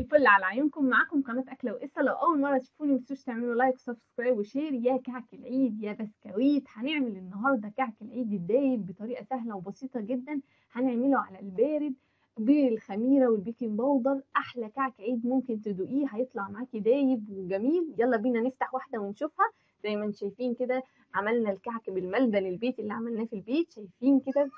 الفل على عيونكم. معاكم قناة أكلة وقصة. لو أول مرة تشوفوني متنسوش تعملوا لايك وسبسكرايب وشير. يا كعك العيد يا بسكويت، هنعمل النهاردة كعك العيد الدايب بطريقة سهلة وبسيطة جدا. هنعمله على البارد بالخميرة والبيكنج باودر. أحلى كعك عيد ممكن تدوقيه، هيطلع معاكي دايب وجميل. يلا بينا نفتح واحدة ونشوفها. زي ما انتم شايفين كده عملنا الكعك بالملبن البيت اللي عملناه في البيت. شايفين كده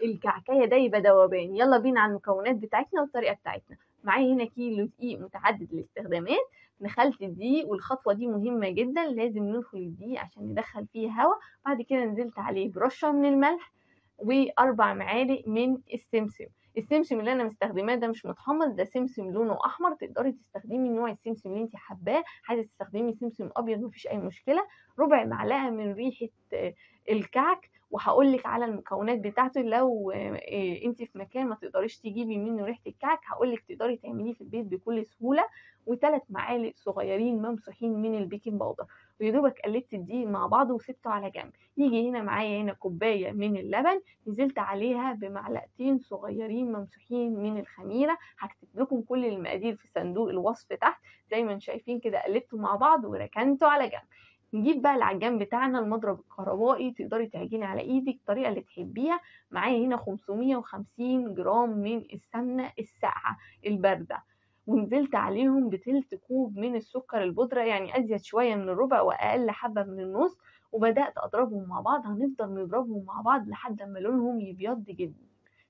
الكعكايه دايبه دوبان. يلا بينا على المكونات بتاعتنا والطريقه بتاعتنا. معايا هنا كيلو دقيق متعدد الاستخدامات. نخلت الدقيق، والخطوه دي مهمه جدا، لازم ندخل الدقيق عشان ندخل فيه هواء. بعد كده نزلت عليه برشه من الملح واربع معالق من السمسم. السمسم اللي انا مستخدماه ده مش متحمص، ده سمسم لونه احمر. تقدري تستخدمي نوع السمسم اللي انت حباه. عايزه تستخدمي سمسم ابيض مفيش اي مشكله. ربع معلقه من ريحه الكعك. وهقول لك على المكونات بتاعته لو انت في مكان ما تقدريش تجيبي منه ريحه الكعك، هقول لك تقدري تعمليه في البيت بكل سهوله. وثلاث معالق صغيرين ممسوحين من البيكنج باودر. ويا دوبك قلبت الدقيق مع بعض وسبته على جنب. يجي هنا معايا هنا كوبايه من اللبن، نزلت عليها بمعلقتين صغيرين ممسوحين من الخميره. هكتب لكم كل المقادير في صندوق الوصف تحت. زي ما انتم شايفين كده قلبته مع بعض وركنته على جنب. نجيب بقى العجان بتاعنا، المضرب الكهربائي. تقدري تعجني على ايدك الطريقه اللي تحبيها. معايا هنا 550 جرام من السمنه الساقعه البارده. ونزلت عليهم بتلت كوب من السكر البودره، يعني ازيد شويه من الربع واقل حبه من النص. وبدات اضربهم مع بعض. هنفضل نضربهم مع بعض لحد ما لونهم يبيض جدا.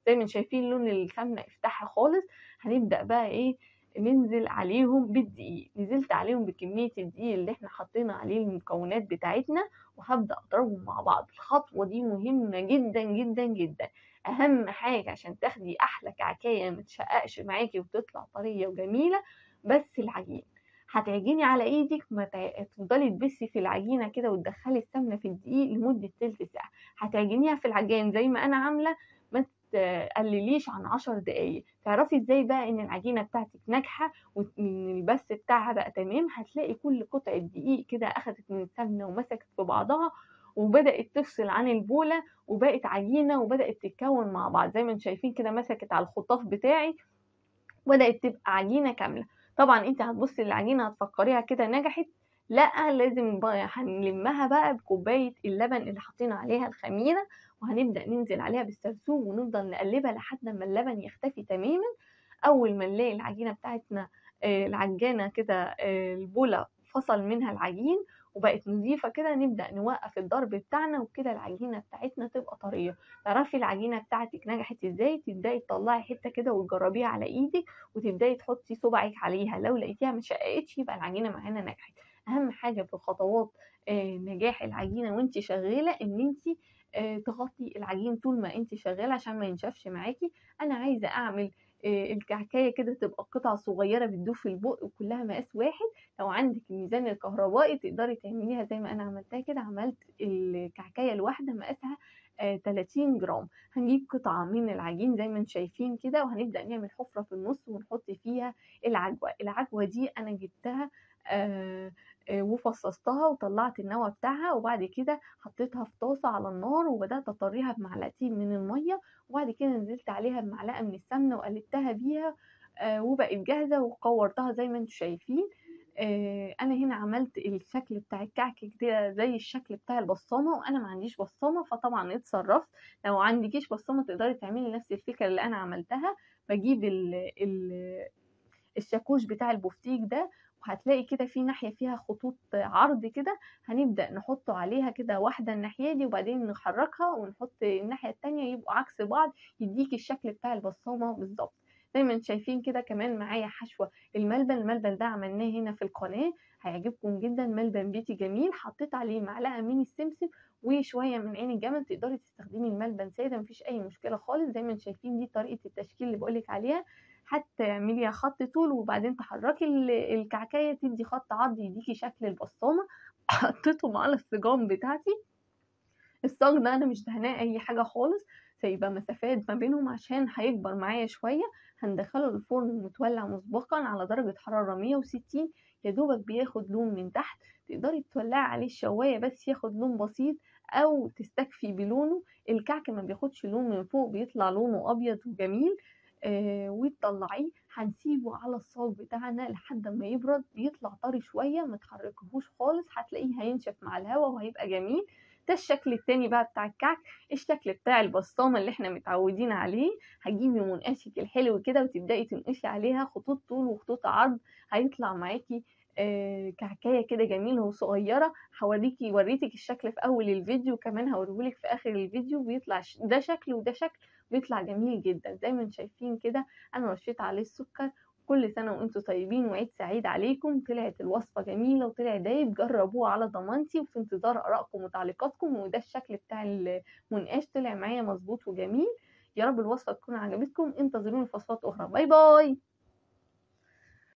زي ما شايفين لون السمنه افتحها خالص. هنبدا بقى ايه؟ ننزل عليهم بالدقيق. نزلت عليهم بكمية الدقيق اللي احنا حطينا عليه المكونات بتاعتنا. وهبدأ اضربهم مع بعض. الخطوة دي مهمة جدا جدا جدا. اهم حاجة عشان تاخدي احلى كعكاية ما تشققش معاكي وتطلع طرية وجميلة، بس العجين. هتعجني على ايدك، ما تفضلي تبسي في العجينة كده وتدخلي السمنة في الدقيق لمدة تلت ساعة. هتعجنيها في العجين زي ما انا عاملة، ما تقلليش عن 10 دقايق. تعرفي ازاي بقى ان العجينه بتاعتك ناجحه وان البث بتاعها بقى تمام؟ هتلاقي كل قطعه دقيق كده اخدت من السمنه ومسكت في بعضها وبدات تفصل عن البوله وبقت عجينه وبدات تتكون مع بعض. زي ما انتم شايفين كده مسكت على الخطاف بتاعي وبدات تبقى عجينه كامله. طبعا انت هتبصي للعجينه هتفكريها كده نجحت. لا، لازم بقى هنلمها بقى بكوبايه اللبن اللي حطينا عليها الخميره. وهنبدا ننزل عليها بالسرسوب ونفضل نقلبها لحد ما اللبن يختفي تماما. اول ما نلاقي العجينه بتاعتنا العجانه كده البوله فصل منها العجين وبقت نظيفه كده، نبدا نوقف الضرب بتاعنا وكده العجينه بتاعتنا تبقى طريه. تعرفي العجينه بتاعتك نجحت ازاي؟ تبداي تطلعي حته كده وتجربيها على ايدك وتبداي تحطي صبعك عليها. لو لقيتيها ما شققتش يبقى العجينه معانا نجحت. اهم حاجه في خطوات نجاح العجينه وانت شغاله ان انت تغطي العجين طول ما انت شغاله عشان ما ينشفش معاكي. انا عايزه اعمل الكعكايه كده تبقى قطع صغيره بتدوب في البق وكلها مقاس واحد. لو عندك الميزان الكهربائي تقدري تعمليها زي ما انا عملتها كده. عملت الكعكايه الواحده مقاسها 30 جرام. هنجيب قطعه من العجين زي ما انتم شايفين كده وهنبدا نعمل حفره في النص ونحط فيها العجوه. العجوه دي انا جبتها وفصصتها وطلعت النوى بتاعها. وبعد كده حطيتها في طاسه على النار وبدات اطريها بمعلقتين من الميه. وبعد كده نزلت عليها بمعلقه من السمنه وقلبتها بيها وبقت جاهزه وقورتها زي ما انتم شايفين. انا هنا عملت الشكل بتاع الكعك كده زي الشكل بتاع البصامه، وانا ما عنديش بصامه فطبعا اتصرفت. لو عندكيش بصامه تقدري تعملي نفس الفكره اللي انا عملتها. بجيب الشاكوش بتاع البفتيك ده وهتلاقي كده في ناحية فيها خطوط عرض كده. هنبدأ نحطه عليها كده واحدة الناحية دي وبعدين نحركها ونحط الناحية التانية يبقوا عكس بعض يديك الشكل بتاع البصامة بالظبط. زي ما انتم شايفين كده كمان معايا حشوة الملبن ده عملناه هنا في القناة، هيعجبكم جدا. ملبن بيتي جميل. حطيت عليه معلقة من السمسم وشوية من عين الجمل. تقدري تستخدمي الملبن سادة مفيش أي مشكلة خالص. زي ما انتم شايفين دي طريقة التشكيل اللي بقولك عليها. حتى اعملي خط طول وبعدين تحركي الكعكايه تدي خط عرض يديكي شكل البصامه. حطيتهم على السجام بتاعتي. الصاج ده انا مش دهناه اي حاجه خالص، سايبه مسافات ما بينهم عشان هيكبر معايا شويه. هندخله الفرن متولع مسبقا على درجه حراره 160. يا دوبك بياخد لون من تحت. تقدري تولعي عليه الشوايه بس ياخد لون بسيط او تستكفي بلونه. الكعك ما بياخدش لون من فوق، بيطلع لونه ابيض وجميل. وتطلعيه. هنسيبه على الصاج بتاعنا لحد ما يبرد، بيطلع طري شويه، ما تحركهوش خالص، هتلاقيه هينشف مع الهواء وهيبقى جميل. ده الشكل التاني بقى بتاع الكعك. الشكل بتاع البسطامه اللي احنا متعودين عليه، هتجيبي منقاشك الحلو كده وتبداي تنقشي عليها خطوط طول وخطوط عرض، هيطلع معاكي كعكايه كده جميله وصغيره. وريتك الشكل في اول الفيديو، كمان هوريهولك في اخر الفيديو. بيطلع ده شكل وده شكل، بيطلع جميل جدا زي ما انتم شايفين كده. انا رشيت عليه السكر. كل سنه وانتم طيبين وعيد سعيد عليكم. طلعت الوصفه جميله وطلع دايب، جربوه على ضمانتي، وفي انتظار ارائكم وتعليقاتكم. وده الشكل بتاع المنقاش، طلع معايا مظبوط وجميل. يا رب الوصفه تكون عجبتكم. انتظروني في وصفات اخرى. باي باي.